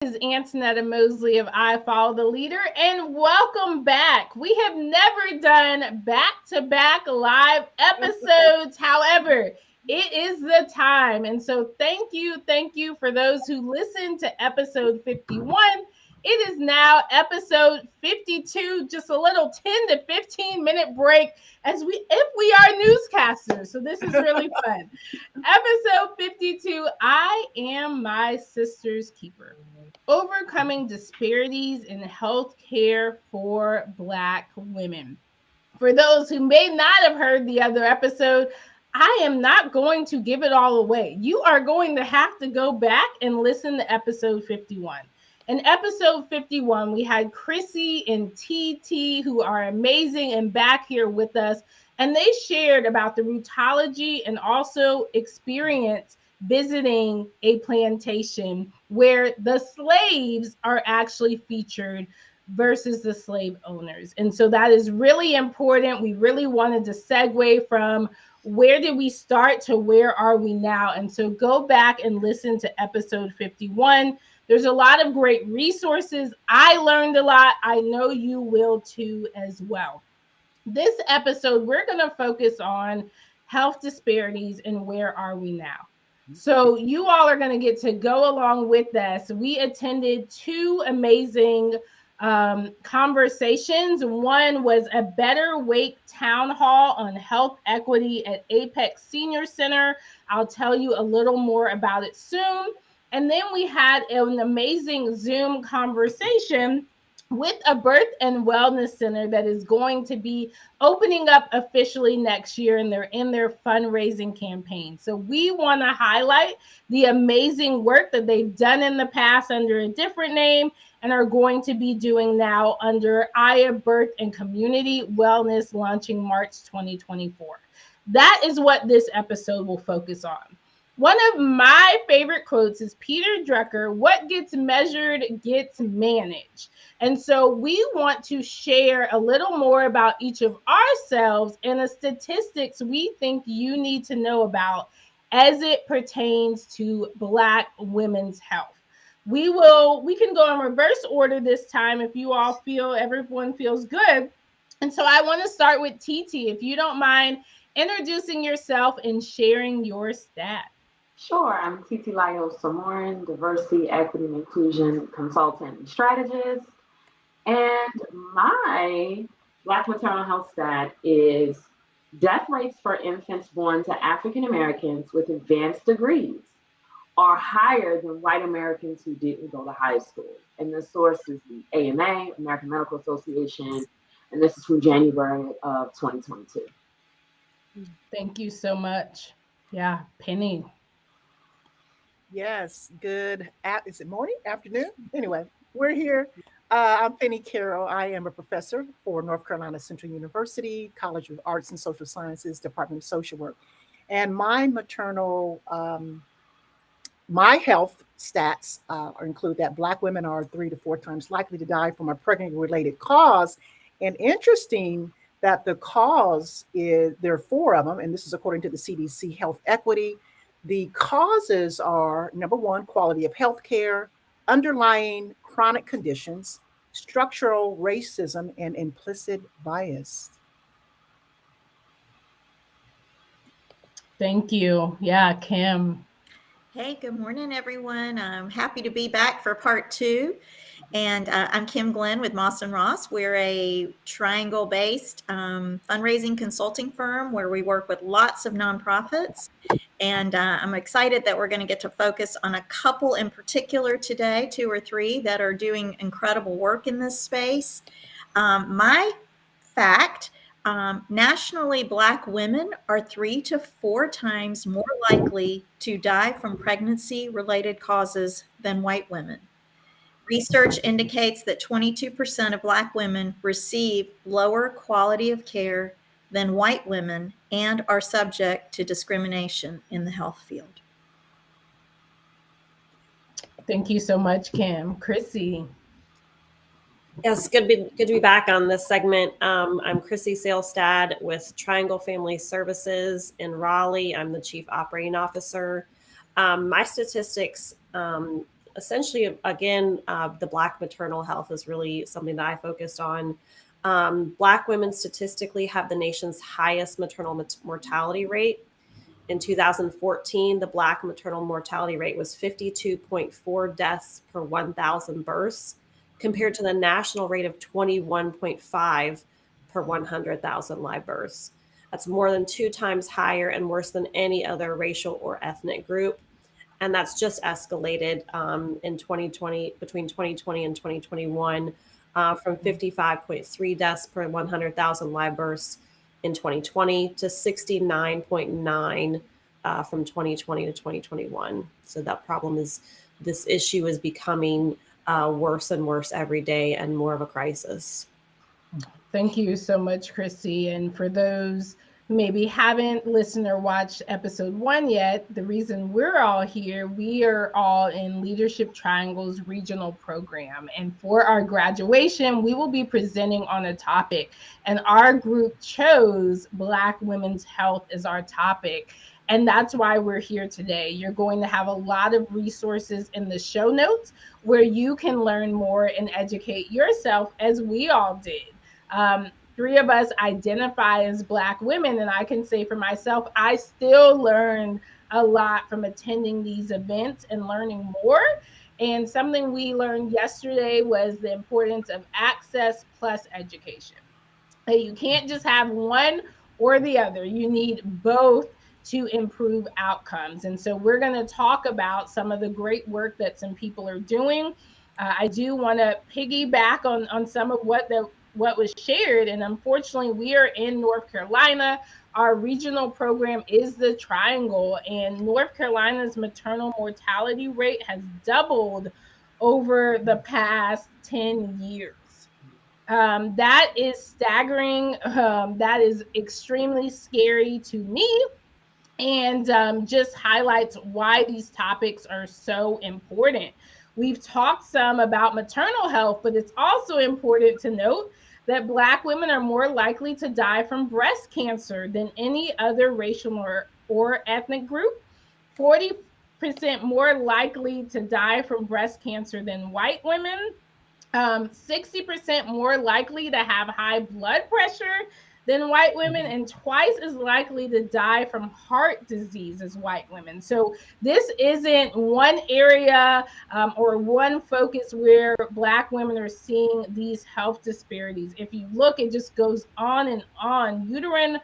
Is Antonetta Mosley of I Follow the Leader, and welcome back. We have never done back-to-back live episodes. However, it is the time. And so thank you for those who listened to episode 51. It is now episode 52, just a little 10 to 15 minute break as we are newscasters. So this is really fun. Episode 52, I am my sister's keeper. Overcoming disparities in healthcare for Black women. For those who may not have heard the other episode, I am not going to give it all away. You are going to have to go back and listen to episode 51. In episode 51, we had Chrissy and TT, who are amazing and back here with us. And they shared about the rootology and also experience visiting a plantation where the slaves are actually featured versus the slave owners. And so that is really important. We really wanted to segue from where did we start to where are we now? And so go back and listen to episode 51. There's a lot of great resources. I learned a lot. I know you will too as well. This episode, we're going to focus on health disparities and where are we now. So you all are going to get to go along with us. We attended two amazing conversations. One was a Better Wake town hall on health equity at Apex Senior Center. I'll tell you a little more about it soon. And then we had an amazing Zoom conversation with a birth and wellness center that is going to be opening up officially next year, and they're in their fundraising campaign. So we want to highlight the amazing work that they've done in the past under a different name and are going to be doing now under Aya Birth and Community Wellness, launching March 2024. That is what this episode will focus on. One of my favorite quotes is Peter Drucker: what gets measured gets managed. And so we want to share a little more about each of ourselves and the statistics we think you need to know about as it pertains to Black women's health. We can go in reverse order this time if you all feel everyone feels good. And so I want to start with TT, if you don't mind introducing yourself and sharing your stats. Sure, I'm Titi Lyle Samorin, diversity, equity, and inclusion consultant and strategist. And my Black maternal health stat is death rates for infants born to African Americans with advanced degrees are higher than white Americans who didn't go to high school. And the source is the AMA, American Medical Association, and this is from January of 2022. Thank you so much. Yeah, Penny. Yes, good. Is it morning, afternoon? Anyway, we're here. I'm Penny Carroll. I am a professor for North Carolina Central University, College of Arts and Social Sciences, Department of Social Work. And my health stats include that Black women are 3 to 4 times likely to die from a pregnancy-related cause. And interesting that the cause is, there are 4 of them, and this is according to the CDC Health Equity. The causes are, number 1, quality of health care, underlying chronic conditions, structural racism, and implicit bias. Thank you. Yeah, Kim. Hey, good morning, everyone. I'm happy to be back for part 2. And I'm Kim Glenn with Moss and Ross. We're a triangle-based fundraising consulting firm where we work with lots of nonprofits. And I'm excited that we're going to get to focus on a couple in particular today, 2 or 3, that are doing incredible work in this space. My fact, nationally, Black women are 3 to 4 times more likely to die from pregnancy-related causes than white women. Research indicates that 22% of Black women receive lower quality of care than white women and are subject to discrimination in the health field. Thank you so much, Kim. Chrissy. Yes, good to be back on this segment. I'm Chrissy Salestad with Triangle Family Services in Raleigh. I'm the Chief Operating Officer. My statistics essentially, again, the Black maternal health is really something that I focused on. Black women statistically have the nation's highest maternal mortality rate. In 2014, the Black maternal mortality rate was 52.4 deaths per 1,000 births, compared to the national rate of 21.5 per 100,000 live births. That's more than 2 times higher and worse than any other racial or ethnic group. And that's just escalated in 2020, between 2020 and 2021, from 55.3 deaths per 100,000 live births in 2020 to 69.9 from 2020 to 2021. So that this issue is becoming worse and worse every day and more of a crisis. Thank you so much, Chrissy. And for those who maybe haven't listened or watched episode 1 yet, the reason we're all here, we are all in Leadership Triangle's regional program. And for our graduation, we will be presenting on a topic. And our group chose Black women's health as our topic. And that's why we're here today. You're going to have a lot of resources in the show notes where you can learn more and educate yourself, as we all did. 3 of us identify as Black women, and I can say for myself, I still learned a lot from attending these events and learning more. And something we learned yesterday was the importance of access plus education. You can't just have one or the other. You need both to improve outcomes. And so we're going to talk about some of the great work that some people are doing. I do want to piggyback on some of what was shared. And unfortunately, we are in North Carolina. Our regional program is the Triangle, and North Carolina's maternal mortality rate has doubled over the past 10 years. That is staggering. That is extremely scary to me, and just highlights why these topics are so important. We've talked some about maternal health, but it's also important to note that Black women are more likely to die from breast cancer than any other racial or ethnic group. 40% more likely to die from breast cancer than white women. 60% more likely to have high blood pressure than white women, and twice as likely to die from heart disease as white women. So this isn't one area or one focus where Black women are seeing these health disparities. If you look, it just goes on and on. Uterine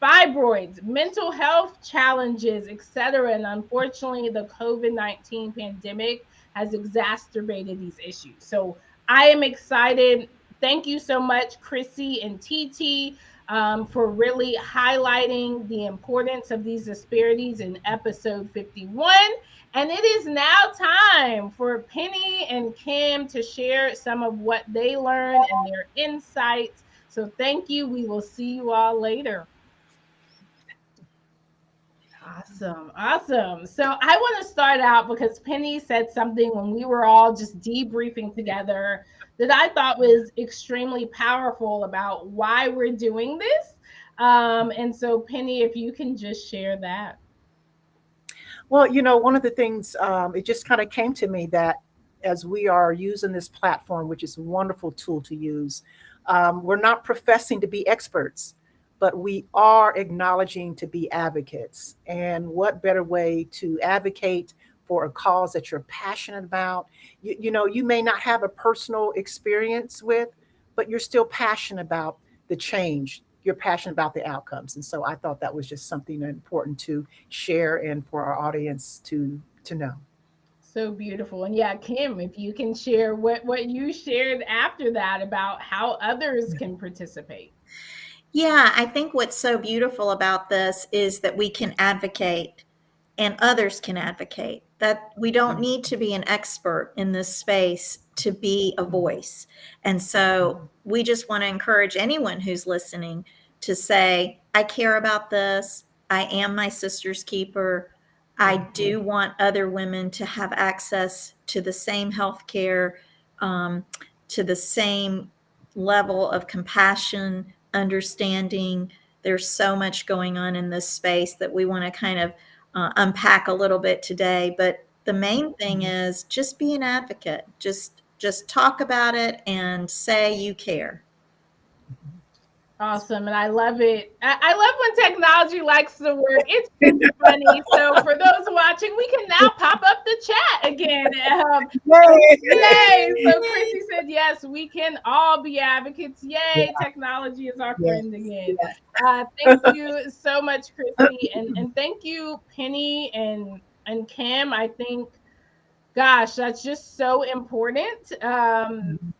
fibroids, mental health challenges, etc. And unfortunately, the COVID-19 pandemic has exacerbated these issues. So I am excited. Thank you so much, Chrissy and TT, for really highlighting the importance of these disparities in episode 51. And it is now time for Penny and Kim to share some of what they learned and their insights. So thank you. We will see you all later. Awesome. So I want to start out because Penny said something when we were all just debriefing together that I thought was extremely powerful about why we're doing this. And so, Penny, if you can just share that. Well, one of the things, it just kind of came to me that as we are using this platform, which is a wonderful tool to use, we're not professing to be experts, but we are acknowledging to be advocates. And what better way to advocate for a cause that you're passionate about? You may not have a personal experience with, but you're still passionate about the change. You're passionate about the outcomes. And so I thought that was just something important to share and for our audience to know. So beautiful. And yeah, Kim, if you can share what you shared after that about how others can participate. Yeah, I think what's so beautiful about this is that we can advocate and others can advocate, that we don't need to be an expert in this space to be a voice. And so we just want to encourage anyone who's listening to say, I care about this. I am my sister's keeper. I do want other women to have access to the same health care, to the same level of compassion, understanding. There's so much going on in this space that we want to kind of unpack a little bit today. But The main thing is just be an advocate. Just talk about it and say you care. Awesome. And I love it. I love when technology likes to work. It's just funny. So for those watching, we can now pop up the chat again. Yay. So Chrissy said, yes, we can all be advocates. Yay. Technology is our Yes. friend again. Yes. Thank you so much, Chrissy. And thank you, Penny and Kim. I think, gosh, that's just so important.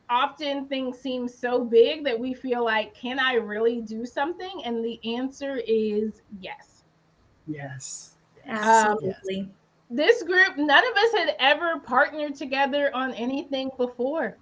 Often things seem so big that we feel like, can I really do something? And the answer is yes. Yes. Yes. Um, Yes. Absolutely. this group, none of us had ever partnered together on anything before.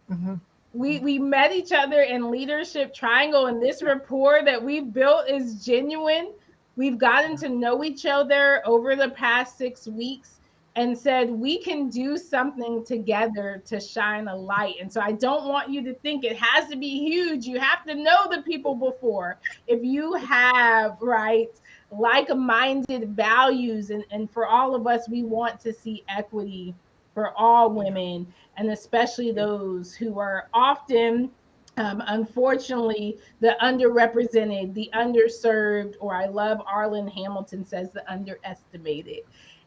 Mm-hmm. We met each other in leadership triangle, and this rapport that we've built is genuine. We've gotten to know each other over the past 6 weeks and said we can do something together to shine a light. And so I don't want you to think it has to be huge. You have to know the people before. If you have, right, like-minded values, and for all of us, we want to see equity for all women, and especially those who are often, unfortunately, the underrepresented, the underserved, or I love Arlen Hamilton says the underestimated.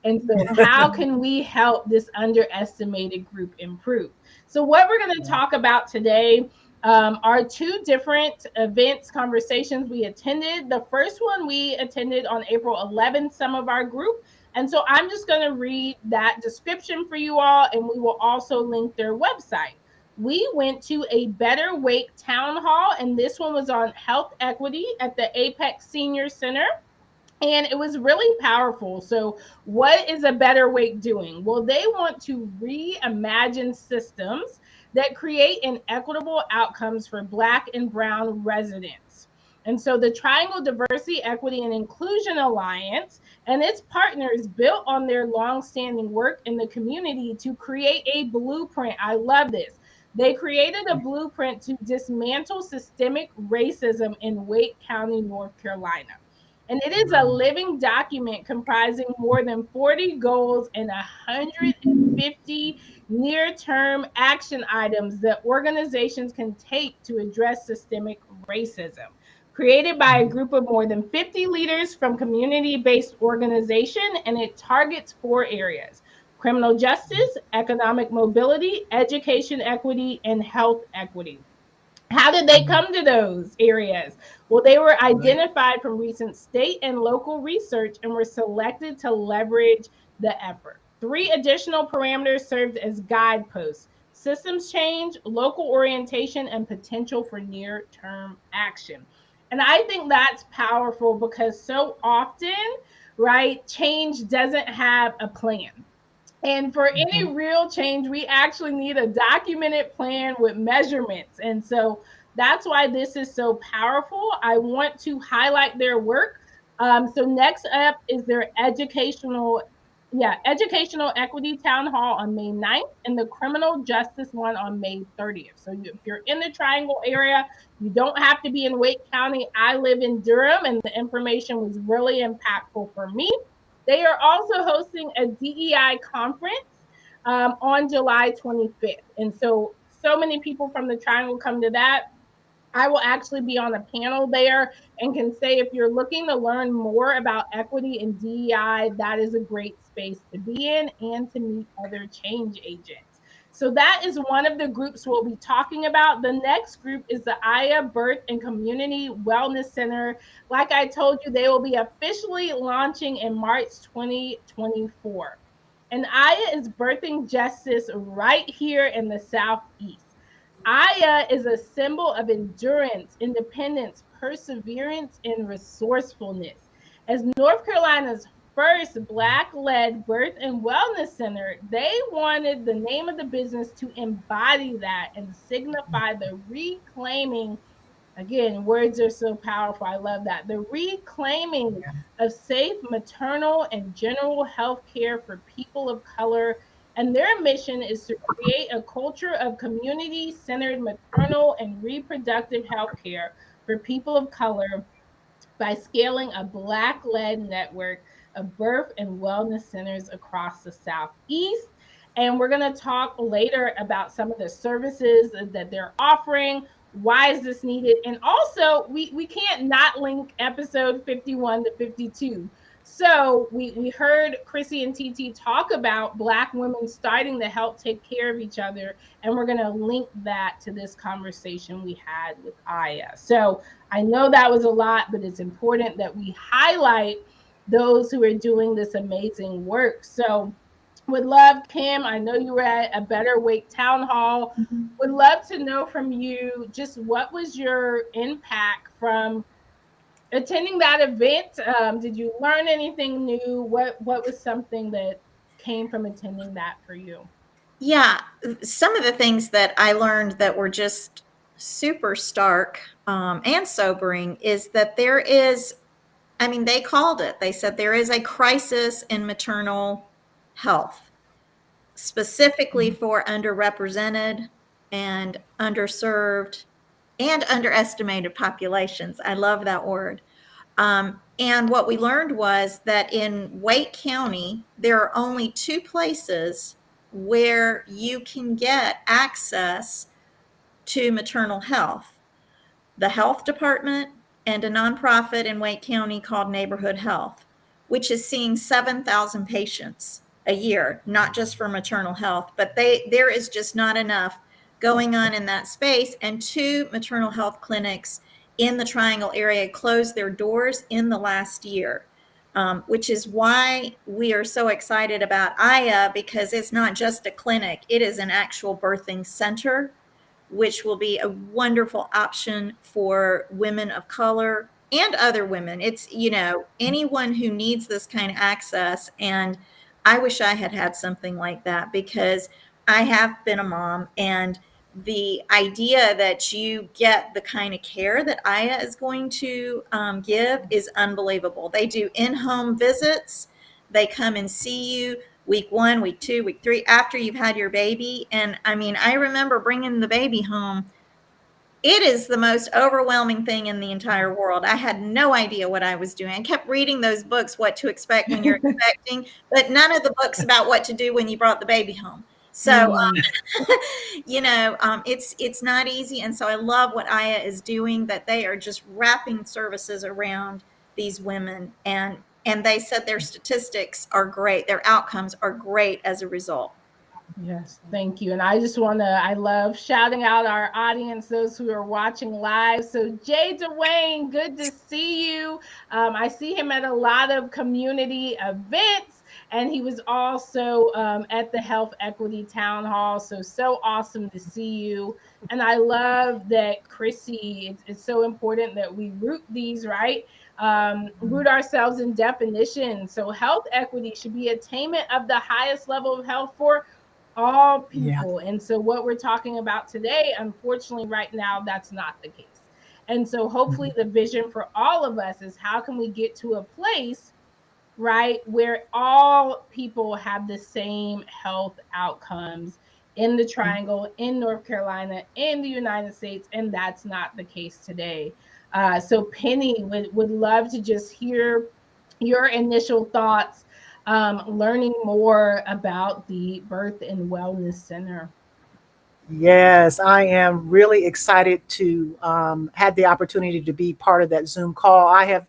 And so, how can we help this underestimated group improve? So, what we're going to talk about today are two different events, conversations we attended. The first one we attended on April 11th, some of our group. And so I'm just going to read that description for you all, and we will also link their website. We went to a Better Wake town hall, and this one was on health equity at the Apex Senior Center. And it was really powerful. So, what is a Better Wake doing? Well, they want to reimagine systems that create inequitable outcomes for Black and Brown residents. And so the Triangle Diversity, Equity, and Inclusion Alliance and its partners built on their longstanding work in the community to create a blueprint. I love this. They created a blueprint to dismantle systemic racism in Wake County, North Carolina. And it is a living document comprising more than 40 goals and 150 near term action items that organizations can take to address systemic racism. Created by a group of more than 50 leaders from community based organization, and it targets four areas: criminal justice, economic mobility, education equity, and health equity. How did they come to those areas? Well, they were identified from recent state and local research and were selected to leverage the effort. Three additional parameters served as guideposts: systems change, local orientation, and potential for near term action. And I think that's powerful because so often, right, change doesn't have a plan. And for any real change, we actually need a documented plan with measurements. And so that's why this is so powerful. I want to highlight their work. So next up is their educational equity town hall on May 9th and the criminal justice one on May 30th. So if you're in the Triangle area, you don't have to be in Wake County. I live in Durham, and the information was really impactful for me. They are also hosting a DEI conference on July 25th. And so many people from the Triangle come to that. I will actually be on a panel there and can say if you're looking to learn more about equity and DEI, that is a great space to be in and to meet other change agents. So that is one of the groups we'll be talking about. The next group is the Aya Birth and Community Wellness Center. Like I told you, they will be officially launching in March 2024. And Aya is birthing justice right here in the Southeast. Aya is a symbol of endurance, independence, perseverance, and resourcefulness. As North Carolina's first Black-led birth and wellness center, they wanted the name of the business to embody that and signify the reclaiming. Again, words are so powerful. I love that. The reclaiming of safe maternal and general health care for people of color. And their mission is to create a culture of community centered maternal and reproductive health care for people of color by scaling a Black led network of birth and wellness centers across the Southeast. And we're going to talk later about some of the services that they're offering. Why is this needed? And also, we can't not link episode 51 to 52. So we heard Chrissy and TT talk about Black women starting to help take care of each other, and we're going to link that to this conversation we had with Aya. So I know that was a lot, but it's important that we highlight those who are doing this amazing work. So would love, Kim, I know you were at a Better Wake town hall. Would love to know from you just what was your impact from attending that event. Did you learn anything new? What was something that came from attending that for you? Yeah, some of the things that I learned that were just super stark and sobering is that there is, I mean, they called it, they said there is a crisis in maternal health, specifically for underrepresented and underserved and underestimated populations. I love that word. And what we learned was that in Wake County, there are only two places where you can get access to maternal health: the health department and a nonprofit in Wake County called Neighborhood Health, which is seeing 7,000 patients a year, not just for maternal health, but there is just not enough going on in that space. And two maternal health clinics in the Triangle area closed their doors in the last year. Which is why we are so excited about Aya, because it's not just a clinic, it is an actual birthing center, which will be a wonderful option for women of color and other women. It's, you know, anyone who needs this kind of access. And I wish I had had something like that, because I have been a mom, and the idea that you get the kind of care that Aya is going to give is unbelievable. They do in-home visits. They come and see you week 1, week 2, week 3, after you've had your baby. And I mean, I remember bringing the baby home. It is the most overwhelming thing in the entire world. I had no idea what I was doing. I kept reading those books, What to Expect When You're Expecting, but none of the books about what to do when you brought the baby home. So, you know, it's not easy. And so I love what Aya is doing, that they are just wrapping services around these women. And they said their statistics are great. Their outcomes are great as a result. Yes, thank you. And I just want to, I love shouting out our audience, those who are watching live. So, Jay Dwayne, good to see you. I see him at a lot of community events, and he was also at the Health Equity Town Hall. So awesome to see you. And I love that, Chrissy, it's so important that we root these, right? Root ourselves in definition. So, health equity should be attainment of the highest level of health for all Yeah. people. And so, what we're talking about today, unfortunately, right now, that's not the case. And so, hopefully, the vision for all of us is how can we get to a place, right, where all people have the same health outcomes in the Triangle, in North Carolina, in the United States, and that's not the case today. So, Penny would love to just hear your initial thoughts, learning more about the Birth and Wellness Center. Yes, I am really excited to had the opportunity to be part of that Zoom call. I have,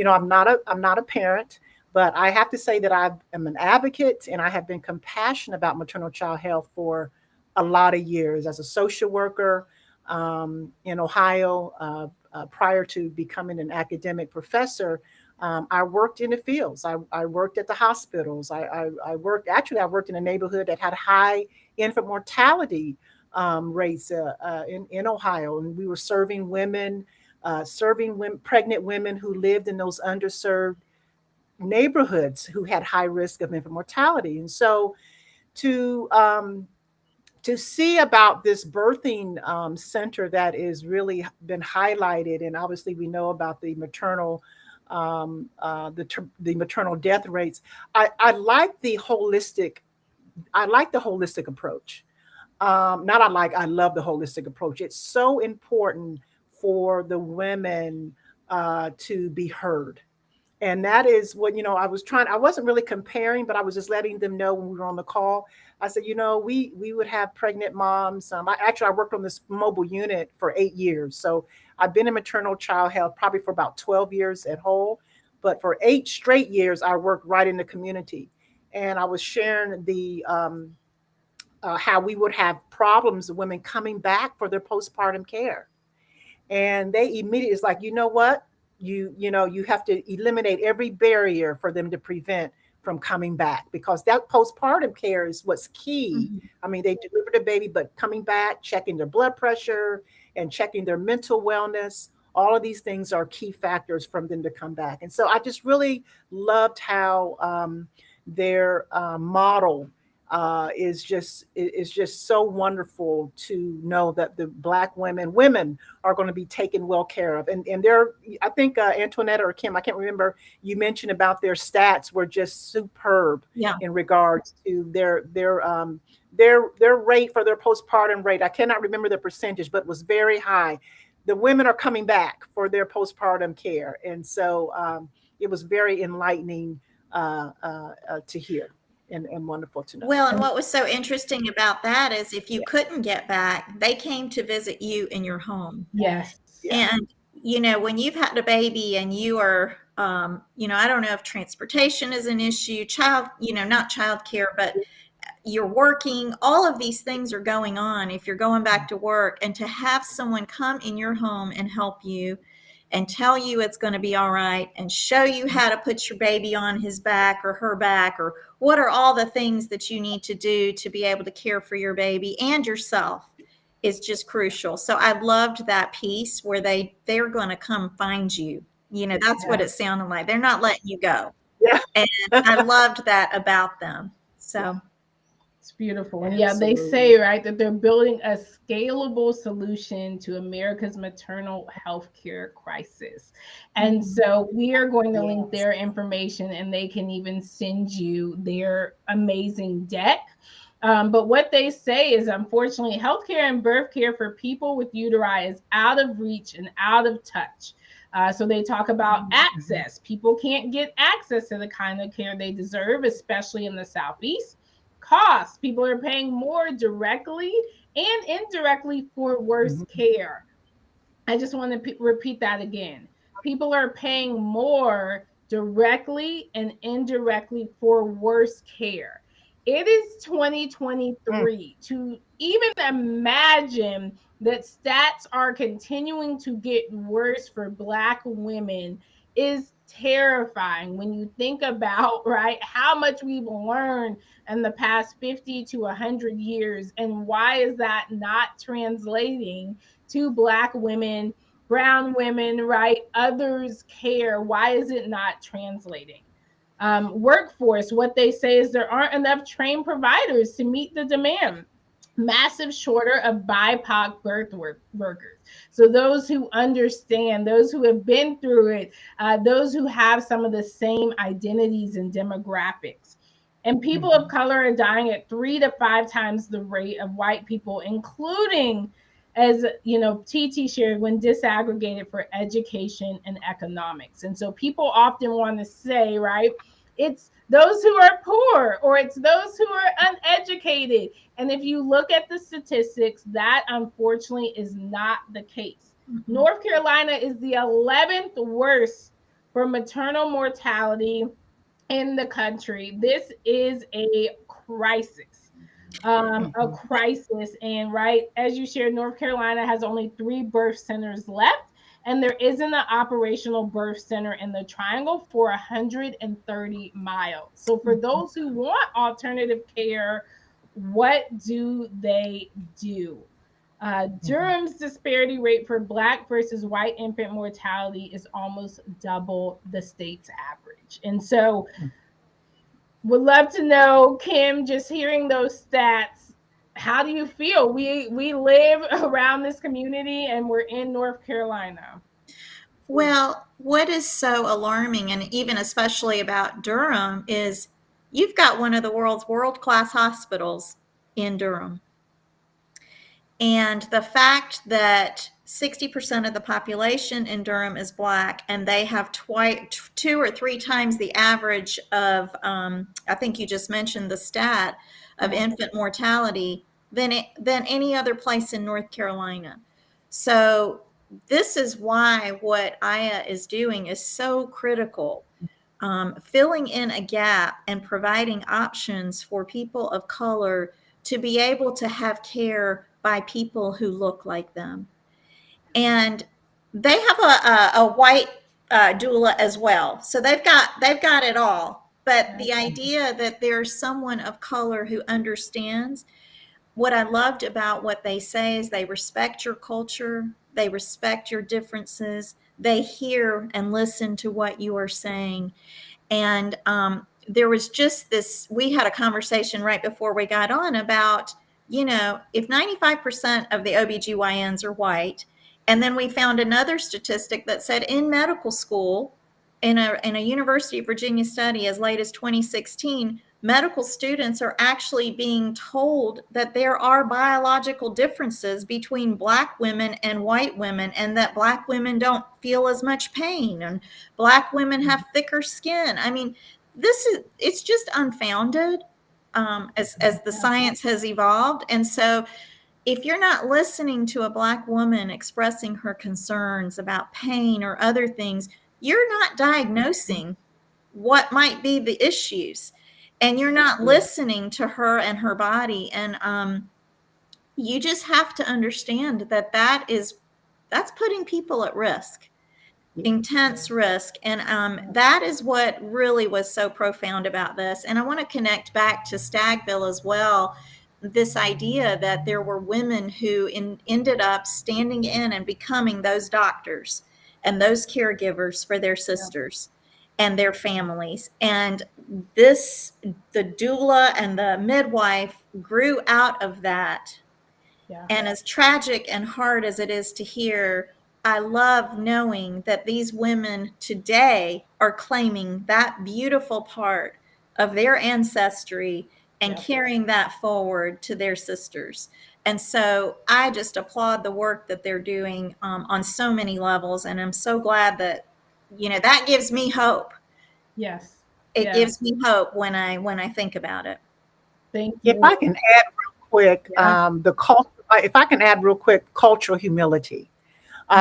I'm not a parent, but I have to say that I am an advocate, and I have been compassionate about maternal child health for a lot of years as a social worker in Ohio. Prior to becoming an academic professor, I worked in the fields. I worked at the hospitals. I worked in a neighborhood that had high infant mortality rates in Ohio, and we were serving women, pregnant women who lived in those underserved neighborhoods who had high risk of infant mortality. And so to um, to see about this birthing center that is really been highlighted, and obviously we know about the maternal the maternal death rates. I like the holistic. I like the holistic approach. Not I like, I love the holistic approach. It's so important for the women to be heard. And that is what, I wasn't really comparing, but I was just letting them know when we were on the call. I said, we would have pregnant moms. I worked on this mobile unit for 8 years. So I've been in maternal child health probably for about 12 years at whole. But for 8 straight years, I worked right in the community. And I was sharing how we would have problems of women coming back for their postpartum care, and they immediately, it's like, you know what, you have to eliminate every barrier for them to prevent from coming back, because that postpartum care is what's key. Mhm. I mean, they delivered a baby, but coming back, checking their blood pressure and checking their mental wellness, all of these things are key factors from them to come back. And so I just really loved how their model is just so wonderful to know that the Black women are going to be taken well care of. And they're, I think Antoinette or Kim, I can't remember, you mentioned about their stats were just superb Yeah. in regards to their rate for their postpartum rate. I cannot remember the percentage, but it was very high. The women are coming back for their postpartum care, and so it was very enlightening to hear, and wonderful to know. Well, and what was so interesting about that is if you couldn't get back, they came to visit you in your home. Yes. Yeah. And, when you've had a baby and you are, I don't know if transportation is an issue, not childcare, but you're working, all of these things are going on if you're going back to work, and to have someone come in your home and help you and tell you it's going to be all right and show you how to put your baby on his back or her back, or what are all the things that you need to do to be able to care for your baby and yourself, is just crucial. So I loved that piece where they're going to come find you. That's what it sounded like. They're not letting you go. Yeah. And I loved that about them. So it's beautiful. And Absolutely. yeah, they say, right, that they're building a scalable solution to America's maternal health care crisis. And so we are going to link their information, and they can even send you their amazing deck. But what they say is, unfortunately, healthcare and birth care for people with uteri is out of reach and out of touch. So they talk about access. People can't get access to the kind of care they deserve, especially in the Southeast. Costs. People are paying more directly and indirectly for worse care. I just want to repeat that again. People are paying more directly and indirectly for worse care. It is 2023. To even imagine that stats are continuing to get worse for Black women is terrifying when you think about, right, how much we've learned in the past 50 to 100 years, and why is that not translating to Black women, brown women, right, others care? Why is it not translating? Workforce, what they say is there aren't enough trained providers to meet the demand. Massive shorter of BIPOC workers. So those who understand, those who have been through it, those who have some of the same identities and demographics. And people of color are dying at 3 to 5 times the rate of white people, including, as TT shared, when disaggregated for education and economics. And so people often want to say, right, it's those who are poor, or it's those who are uneducated. And if you look at the statistics, that unfortunately is not the case. North Carolina is the 11th worst for maternal mortality in the country. This is a crisis. A crisis. And right, as you shared, North Carolina has only 3 birth centers left, and there isn't an operational birth center in the Triangle for 130 miles. So for those who want alternative care, what do they do? Durham's disparity rate for Black versus white infant mortality is almost double the state's average. And so would love to know, Kim, just hearing those stats, how do you feel? We live around this community, and we're in North Carolina. Well, what is so alarming, and even especially about Durham, is you've got one of the world's world-class hospitals in Durham. And the fact that 60% of the population in Durham is Black, and they have two or three times the average of, I think you just mentioned the stat of infant mortality than any other place in North Carolina. So this is why what Aya is doing is so critical. Filling in a gap and providing options for people of color to be able to have care by people who look like them. And they have a white doula as well, so they've got it all. But the idea that there's someone of color who understands, what I loved about what they say is they respect your culture, they respect your differences, they hear and listen to what you are saying. And there was just this, we had a conversation right before we got on about, if 95% of the OBGYNs are white, and then we found another statistic that said in medical school, in a University of Virginia study as late as 2016, medical students are actually being told that there are biological differences between Black women and white women, and that Black women don't feel as much pain, and Black women have thicker skin. I mean, it's just unfounded, as the science has evolved. And so if you're not listening to a Black woman expressing her concerns about pain or other things, you're not diagnosing what might be the issues, and you're not listening to her and her body. And you just have to understand that that's putting people at risk, intense risk. And that is what really was so profound about this. And I want to connect back to Stagville as well, this idea that there were women who ended up standing in and becoming those doctors and those caregivers for their sisters and their families. And the doula and the midwife grew out of that. And as tragic and hard as it is to hear, I love knowing that these women today are claiming that beautiful part of their ancestry and carrying that forward to their sisters. And so I just applaud the work that they're doing on so many levels. And I'm so glad that, that gives me hope. Yes. It gives me hope when I think about it. Thank If you. I can add real quick, if I can add real quick, cultural humility. We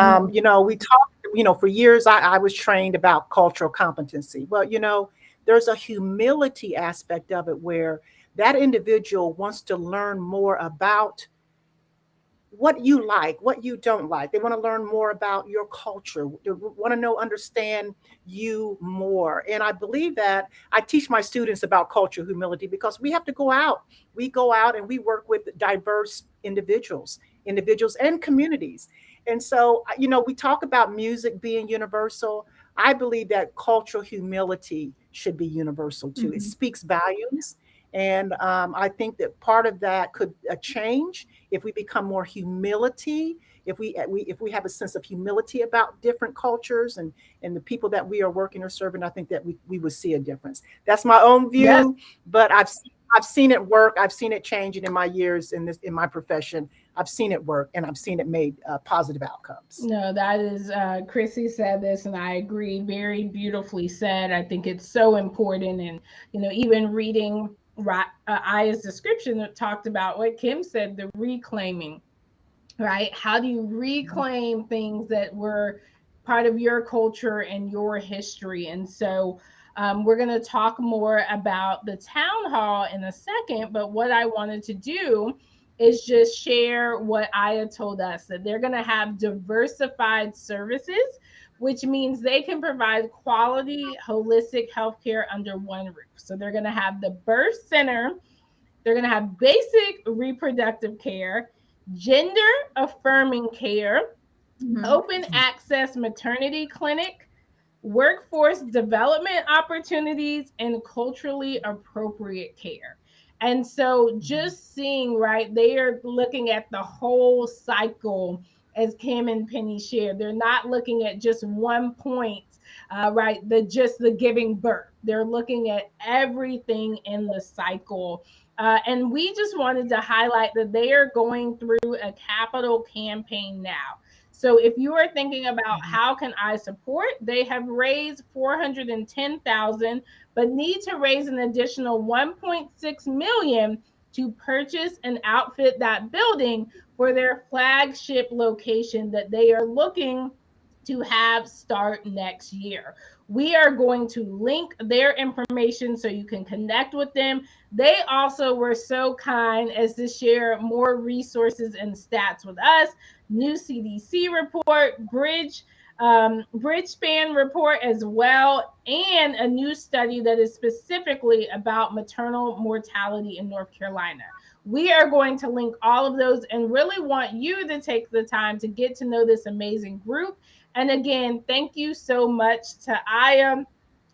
talked, for years I was trained about cultural competency. Well, there's a humility aspect of it where that individual wants to learn more about what you like, what you don't like. They want to learn more about your culture. They want to understand you more. And I believe that I teach my students about cultural humility because we have to go out. We go out and we work with diverse individuals and communities. And so, we talk about music being universal. I believe that cultural humility should be universal too. It speaks volumes. And I think that part of that could change if we become more humility, if we have a sense of humility about different cultures and the people that we are working or serving. I think that we would see a difference. That's my own view, but I've seen it work. I've seen it changing in my years in my profession. I've seen it work, and I've seen it made positive outcomes. No, that is, Chrissy said this, and I agree. Very beautifully said. I think it's so important. And, even reading Aya's description that talked about what Kim said, the reclaiming, right? How do you reclaim things that were part of your culture and your history? And so we're going to talk more about the town hall in a second. But what I wanted to do is just share what Aya told us, that they're going to have diversified services, which means they can provide quality, holistic healthcare under one roof. So they're going to have the birth center, they're going to have basic reproductive care, gender affirming care, open access maternity clinic, workforce development opportunities, and culturally appropriate care. And so just seeing, right, they are looking at the whole cycle, as Kim and Penny shared. They're not looking at just one point, right, just the giving birth. They're looking at everything in the cycle. And we just wanted to highlight that they are going through a capital campaign now. So if you are thinking about how can I support, they have raised 410,000, but need to raise an additional 1.6 million to purchase and outfit that building for their flagship location that they are looking to have start next year. We are going to link their information so you can connect with them. They also were so kind as to share more resources and stats with us. New CDC report, bridge span report as well, and a new study that is specifically about maternal mortality in North Carolina. We are going to link all of those and really want you to take the time to get to know this amazing group. And again, thank you so much to Aya,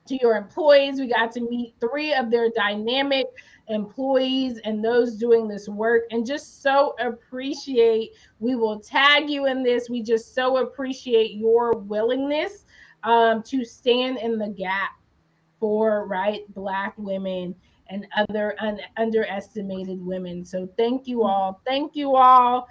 to your employees. We got to meet 3 of their dynamic employees and those doing this work, and just so appreciate. We will tag you in this. We just so appreciate your willingness to stand in the gap for Black women and other underestimated women. So thank you all. Thank you all.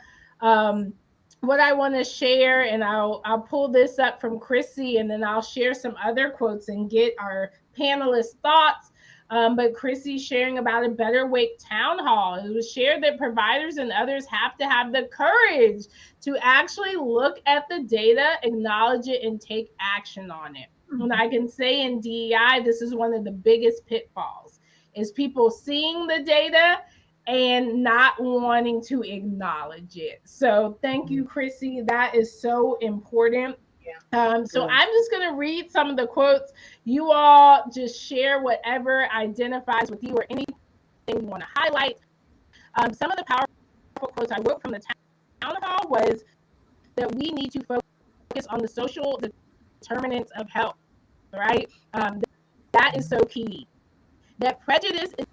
What I want to share, and I'll pull this up from Chrissy, and then I'll share some other quotes and get our panelists' thoughts. But Chrissy sharing about a Better Wake town hall. It was shared that providers and others have to have the courage to actually look at the data, acknowledge it, and take action on it. And I can say in DEI, this is one of the biggest pitfalls, is people seeing the data and not wanting to acknowledge it. So thank you, Chrissy. That is so important. So I'm just going to read some of the quotes. You all just share whatever identifies with you or anything you want to highlight. Some of the powerful quotes I wrote from the town hall was that we need to focus on the social determinants of health, right? That is so key. That prejudice is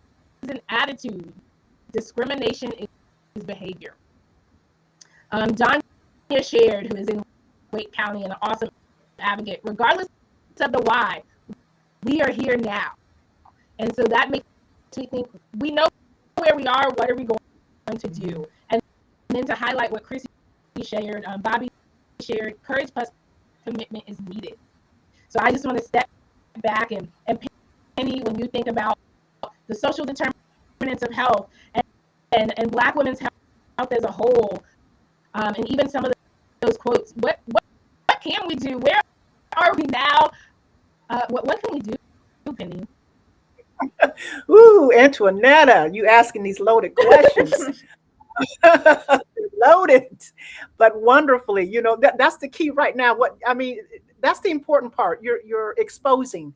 an attitude. Discrimination is behavior. Danya shared, who is in Wake County and an awesome advocate, regardless of the why, we are here now. And so that makes me think we know where we are, what are we going to do? And then to highlight what Chrissy shared, Bobby shared, courage plus commitment is needed. So I just want to step back and Penny, when you think about the social determinants of health and Black women's health as a whole, and even some of those quotes, what can we do? Where are we now? What can we do, Penny? Ooh, Antoinetta, you asking these loaded questions. Loaded, but wonderfully. You know, that's the key right now. That's the important part. You're exposing.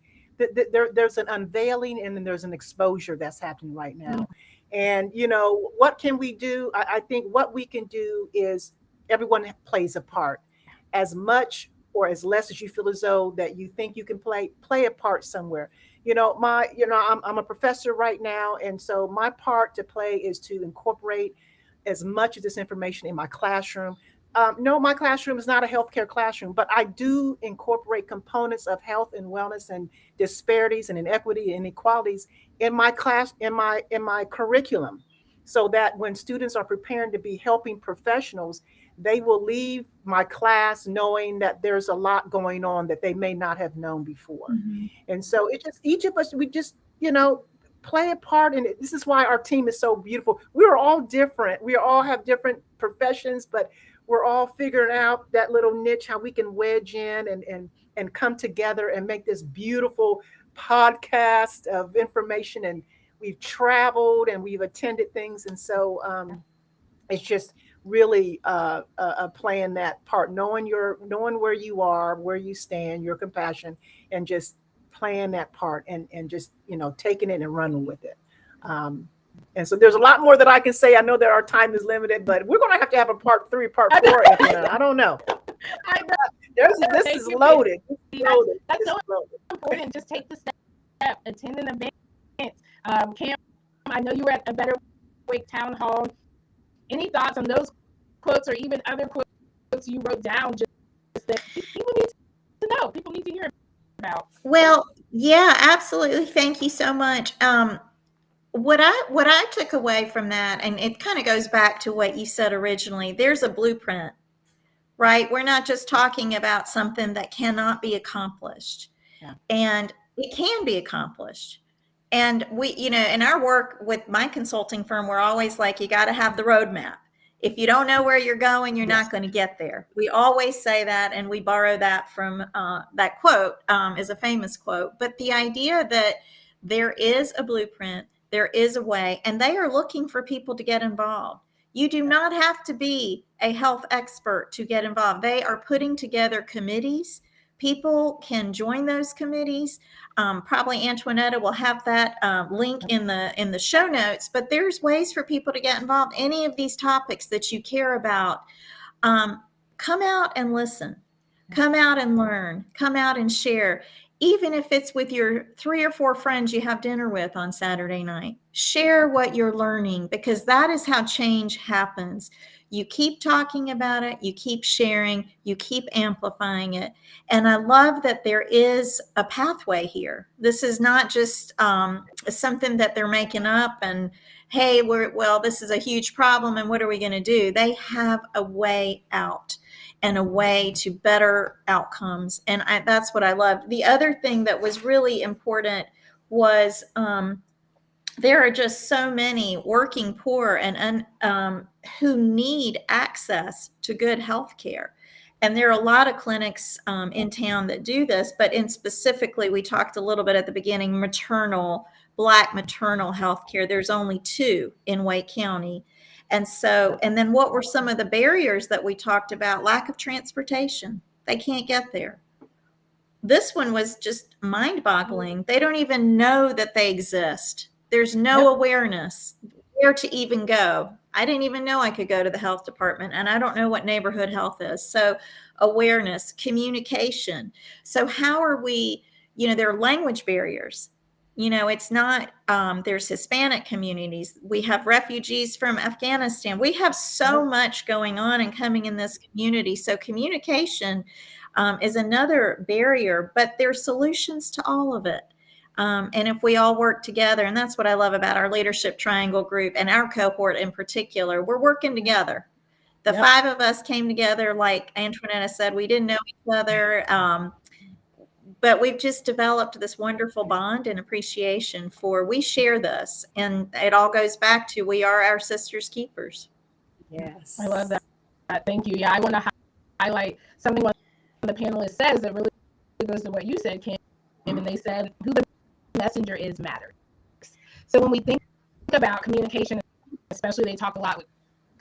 There's an unveiling and then there's an exposure that's happening right now. Mm-hmm. And, you know, what can we do? I think what we can do is everyone plays a part. As much or as less as you feel as though that you think you can play a part somewhere. I'm a professor right now. And so my part to play is to incorporate as much of this information in my classroom. No, my classroom is not a healthcare classroom, but I do incorporate components of health and wellness and disparities and inequity and inequalities in my class, in my curriculum, so that when students are preparing to be helping professionals, they will leave my class knowing that there's a lot going on that they may not have known before. Mm-hmm. And so it just, each of us, we just, play a part in it. This is why our team is so beautiful. We're all different. We all have different professions, but we're all figuring out that little niche, how we can wedge in and come together and make this beautiful podcast of information. And we've traveled and we've attended things. And so it's just really playing that part, knowing where you are, where you stand, your compassion, and just playing that part and just, taking it and running with it. And so there's a lot more that I can say. I know that our time is limited, but we're going to have a part 3, part 4. I don't know. This is loaded. That's so important. Just take the step, attend an event. Cam, I know you were at a Better Wake town hall. Any thoughts on those quotes or even other quotes you wrote down just that people need to know, people need to hear about? Well, yeah, absolutely. Thank you so much. what I took away from that, and it kind of goes back to what you said originally, there's a blueprint, right? We're not just talking about something that cannot be accomplished. Yeah. And it can be accomplished. And we, in our work with my consulting firm, we're always like, you got to have the roadmap. If you don't know where you're going, you're not going to get there. We always say that, and we borrow that from that quote, is a famous quote. But the idea that there is a blueprint, there is a way, and they are looking for people to get involved. You do not have to be a health expert to get involved. They are putting together committees. People can join those committees. Probably Antoinetta will have that link in the show notes, but there's ways for people to get involved. Any of these topics that you care about, come out and listen, come out and learn, come out and share. Even if it's with your 3 or 4 friends you have dinner with on Saturday night, share what you're learning, because that is how change happens. You keep talking about it, you keep sharing, you keep amplifying it. And I love that there is a pathway here. This is not just something that they're making up and, hey, this is a huge problem and what are we going to do? They have a way out and a way to better outcomes. And that's what I loved. The other thing that was really important was there are just so many working poor and who need access to good health care. And there are a lot of clinics in town that do this, but specifically, we talked a little bit at the beginning, Black maternal health care. There's only 2 in Wake County. And then what were some of the barriers that we talked about? Lack of transportation. They can't get there. This one was just mind-boggling. They don't even know that they exist. There's no awareness where to even go. I didn't even know I could go to the health department, and I don't know what neighborhood health is. So awareness, communication. So how are we, there are language barriers. It's not, there's Hispanic communities. We have refugees from Afghanistan. We have so much going on and coming in this community. So communication is another barrier, but there's solutions to all of it. And if we all work together, and that's what I love about our leadership triangle group and our cohort in particular, we're working together. The 5 of us came together, like Antoinetta said, we didn't know each other, but we've just developed this wonderful bond and appreciation for, we share this, and it all goes back to, we are our sisters' keepers. Yes. I love that. Thank you. Yeah, I want to highlight something one of the panelists says that really goes to what you said, Kim, and they said who the messenger is matters. So when we think about communication, especially they talk a lot with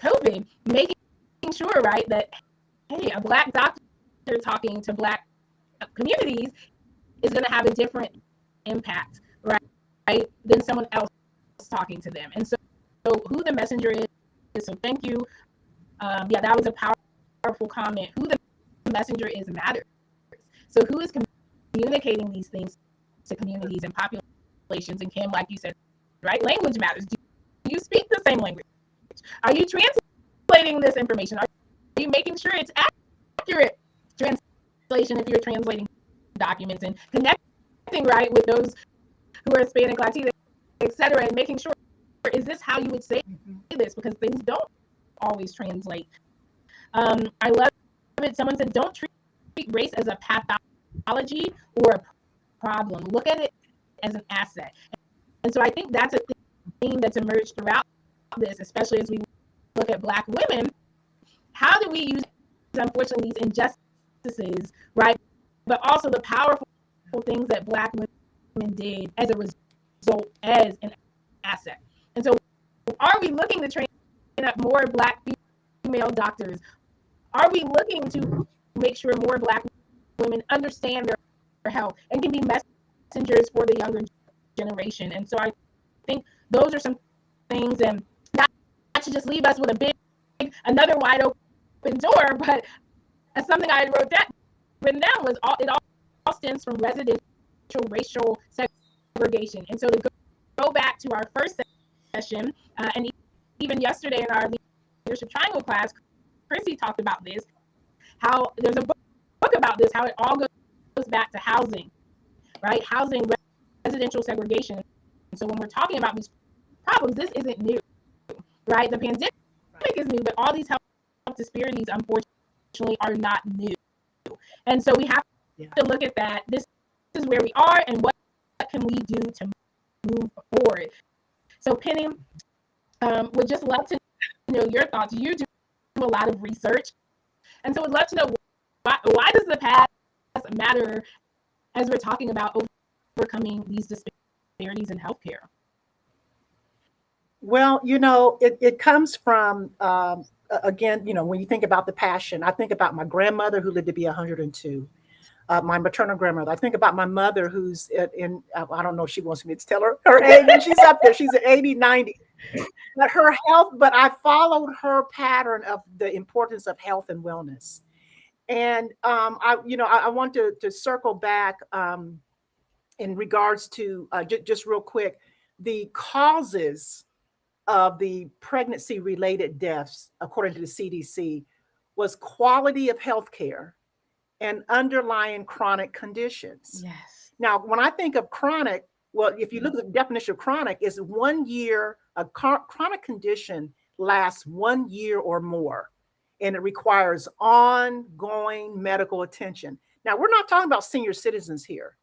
COVID, making sure, right, that, hey, a Black doctor talking to Black communities is going to have a different impact, right, than someone else talking to them. And so who the messenger is, so thank you. That was a powerful comment. Who the messenger is matters. So who is communicating these things to communities and populations? And Kim, like you said, right, language matters. Do you speak the same language? Are you translating this information? Are you making sure it's accurate translation if you're translating documents, and connecting, right, with those who are Hispanic, Latino, etc., and making sure, is this how you would say this? Because things don't always translate. I love it. Someone said, don't treat race as a pathology or a problem. Look at it as an asset. And so I think that's a theme that's emerged throughout this, especially as we look at Black women. How do we use, unfortunately, these injustices, right, but also the powerful things that Black women did as a result, as an asset? And so are we looking to train up more Black female doctors? Are we looking to make sure more Black women understand their health and can be messengers for the younger generation? And so I think those are some things, and not to just leave us with a big, another wide open door, but something I wrote written down was it all stems from residential racial segregation. And so to go back to our first session, and even yesterday in our leadership triangle class, Chrissy talked about this, how there's a book about this, how it all goes back to housing, right? Housing, residential segregation. So when we're talking about these problems. This isn't new, right? The pandemic is new, but all these health disparities, unfortunately, are not new. And so we have to look at that. This is where we are, and what can we do to move forward. So, Penny, would just love to know your thoughts. You do a lot of research, and so would love to know why does the past matter as we're talking about overcoming these disparities in healthcare? Well, it comes from, again, when you think about the passion, I think about my grandmother who lived to be 102, my maternal grandmother. I think about my mother who's I don't know if she wants me to tell her age, and she's up there. She's at 80, 90. But her health, but I followed her pattern of the importance of health and wellness. And I want to circle back in regards to just real quick, the causes of the pregnancy related deaths, according to the CDC, was quality of health care and underlying chronic conditions. Yes. Now, when I think of chronic, well, if you look at the definition of chronic, is 1 year, a chronic condition lasts 1 year or more, and it requires ongoing medical attention. Now, we're not talking about senior citizens here.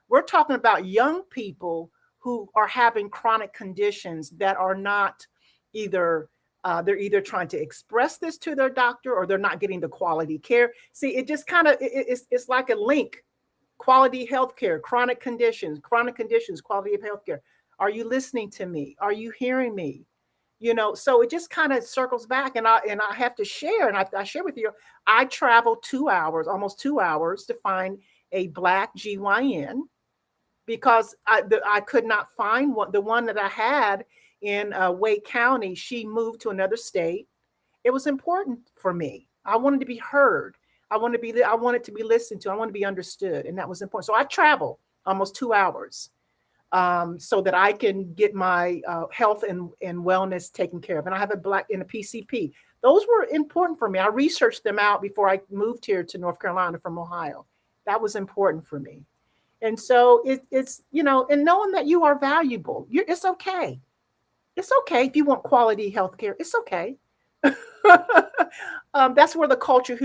We're talking about young people who are having chronic conditions that are not either they're either trying to express this to their doctor or they're not getting the quality care. See, it just kind of it's like a link. Quality healthcare, chronic conditions, quality of healthcare. Are you listening to me? Are you hearing me? So it just kind of circles back, and I have to share, and I share with you. I traveled 2 hours, almost 2 hours, to find a Black GYN because I could not find the one that I had in Wake County. She moved to another state. It was important for me. I wanted to be heard. I wanted to be listened to. I wanted to be understood, and that was important. So I traveled almost 2 hours so that I can get my health and wellness taken care of. And I have a PCP. Those were important for me. I researched them out before I moved here to North Carolina from Ohio. That was important for me. And so it's and knowing that you are valuable. It's okay. It's okay if you want quality health care. It's okay. That's where the culture,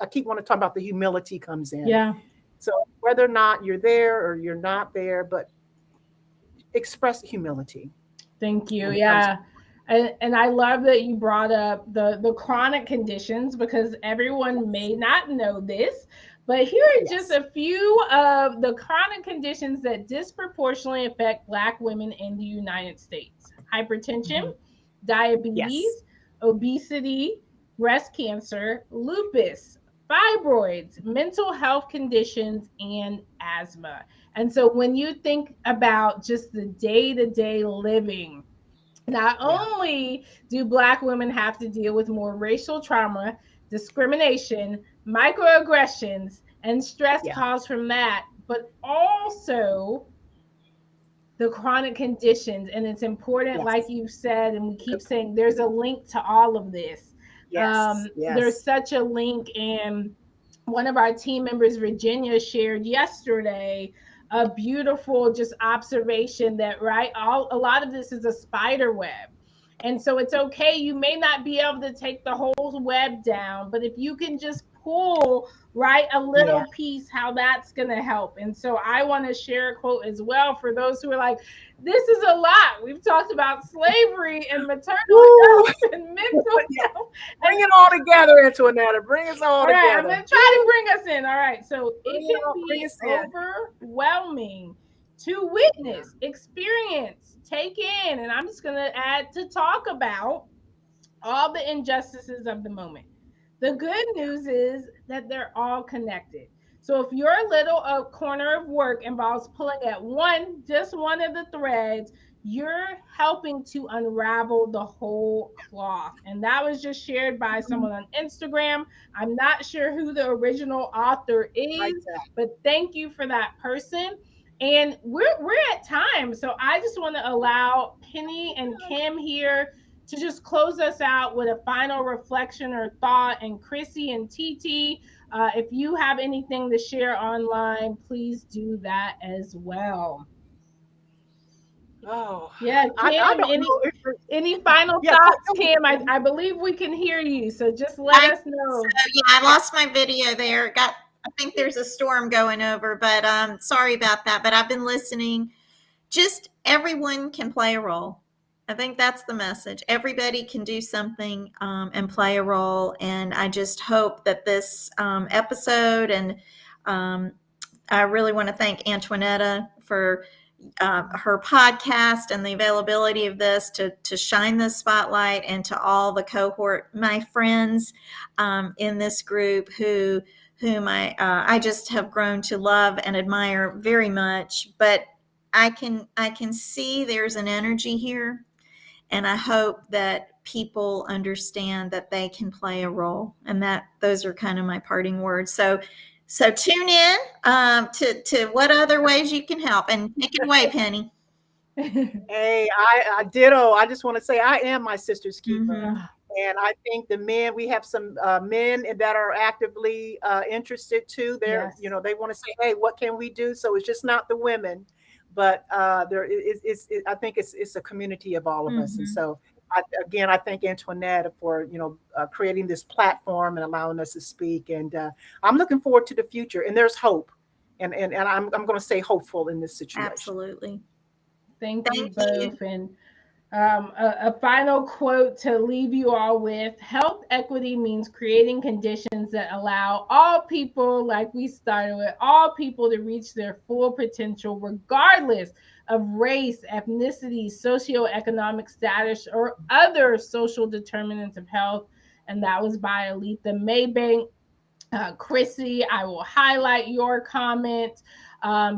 I keep wanting to talk about the humility comes in. Yeah. So whether or not you're there or you're not there, but express humility. Thank you. Yeah. And I love that you brought up the chronic conditions, because everyone may not know this, but here are just a few of the chronic conditions that disproportionately affect Black women in the United States: hypertension, diabetes, obesity, breast cancer, lupus, fibroids, mental health conditions, and asthma. And so when you think about just the day-to-day living, not only do Black women have to deal with more racial trauma, discrimination, microaggressions, and stress caused from that, but also the chronic conditions. And it's important, like you've said, and we keep saying, there's a link to all of this. There's such a link. And one of our team members, Virginia, shared yesterday a beautiful just observation that, right, a lot of this is a spider web. And so it's okay, you may not be able to take the whole web down, but if you can just pull, right, a little piece, how that's going to help. And so I want to share a quote as well for those who are like, this is a lot. We've talked about slavery and maternal health and mental health. Bring it all together, Antoinette. Bring us all together. I'm going to try to bring us in. All right. So it can be overwhelming to witness, experience, take in. And I'm just going to add to talk about all the injustices of the moment. The good news is that they're all connected. So if your little corner of work involves pulling at just one of the threads, you're helping to unravel the whole cloth. And that was just shared by someone on Instagram. I'm not sure who the original author is, but thank you for that person. And we're at time. So I just want to allow Penny and Kim here to just close us out with a final reflection or thought. And Chrissy and TT, if you have anything to share online, please do that as well. Oh, Yeah, I Kim, don't know if any final yeah, thoughts, go ahead, Kim? Kim. I believe we can hear you, so just let I us so know. yeah, I lost my video there. Got I think there's a storm going over, but sorry about that. But I've been listening. Just everyone can play a role. I think that's the message. Everybody can do something and play a role. And I just hope that this episode and um, I really want to thank Antoinetta for her podcast and the availability of this to shine the spotlight, and to all the cohort, my friends in this group whom I just have grown to love and admire very much. But I can see there's an energy here, and I hope that people understand that they can play a role, and that those are kind of my parting words. So tune in to what other ways you can help, and take it away, Penny. Hey, I ditto. I just want to say I am my sister's keeper. Mhm. And I think the men, we have some men that are actively interested too. They're, Yes. they want to say, hey, what can we do? So it's just not the women, but I think it's a community of all of us. And Mhm. so, again, I thank Antoinette for, creating this platform and allowing us to speak. And I'm looking forward to the future. And there's hope. And I'm going to stay hopeful in this situation. Absolutely. Thank you Thank you. both. And a final quote to leave you all with: health equity means creating conditions that allow all people, like we started with, all people to reach their full potential, regardless of race, ethnicity, socioeconomic status, or other social determinants of health. And that was by Aletha Maybank. Chrissy, I will highlight your comment.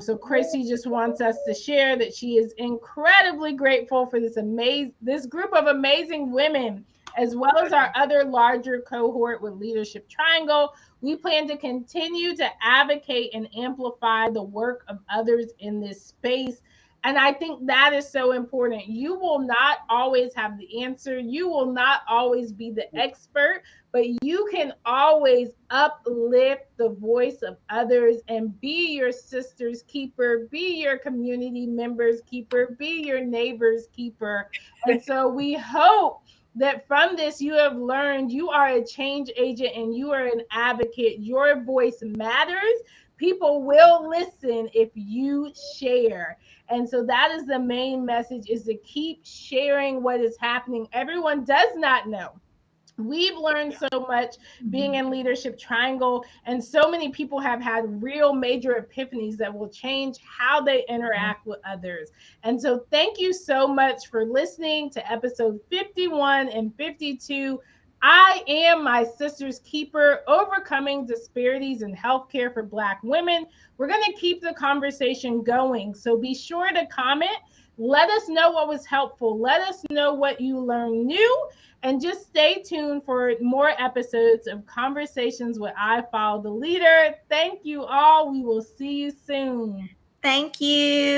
So Chrissy just wants us to share that she is incredibly grateful for this group of amazing women, as well as our other larger cohort with Leadership Triangle. We plan to continue to advocate and amplify the work of others in this space. And I think that is so important. You will not always have the answer. You will not always be the expert, but you can always uplift the voice of others and be your sister's keeper, be your community member's keeper, be your neighbor's keeper. And so we hope that from this you have learned you are a change agent and you are an advocate. Your voice matters. People will listen if you share. And so that is the main message, is to keep sharing what is happening. Everyone does not know. We've learned so much being in Leadership Triangle, and so many people have had real major epiphanies that will change how they interact with others. And so thank you so much for listening to episode 51 and 52. I am my sister's keeper, overcoming disparities in healthcare for Black women. We're going to keep the conversation going. So be sure to comment. Let us know what was helpful. Let us know what you learned new. And just stay tuned for more episodes of Conversations with I Follow the Leader. Thank you all. We will see you soon. Thank you.